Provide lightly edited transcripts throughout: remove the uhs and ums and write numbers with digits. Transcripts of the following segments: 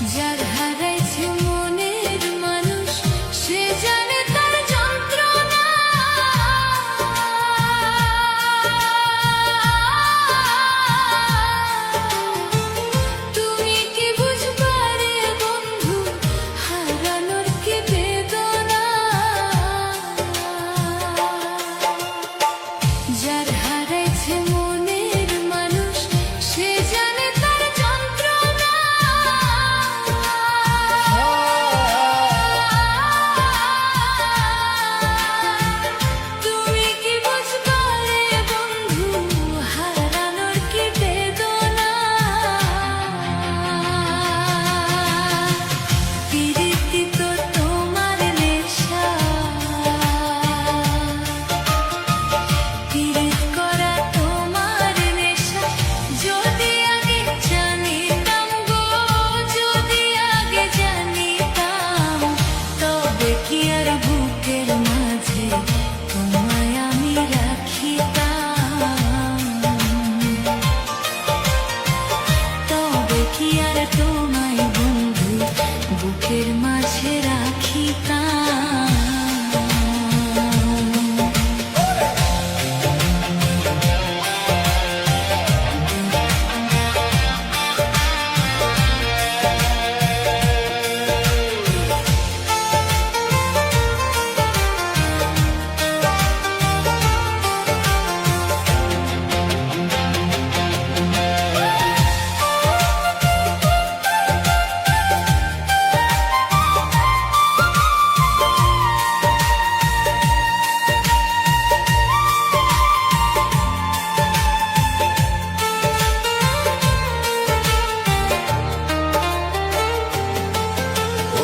যার হারাইছে মনের মানুষ সে জানে তার যন্ত্রণা। তুমি কি বুঝবা রে বন্ধু হারানোর কি বেদনা। যার হারাইছে মনের মানুষ সে জানে তার যন্ত্রণা। তুমি কি বুঝবা রে বন্ধু হারানোর কি বেদনা। পিরিতি তো তোমার নেশা, পিরিত করা তোমার নেশা। যদি আগে জানিতাম গো, যদি আগে জানিতাম, তবে কি আর বুকের মাঝে তোমায় আমি রাখিতাম। তবে কি আর তোমায় বন্ধু বুকের মাঝে রাখিতাম।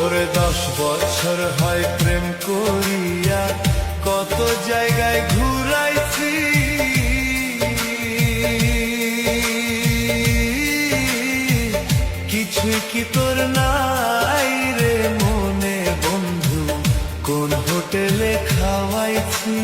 ওরে 10 বছর হয় প্রেম করিয়া, কত জায়গায় ঘুরাইছি। কিছুই কি তোর নাই রে মনে বন্ধু, কোন হোটেলে খাওয়াইছি।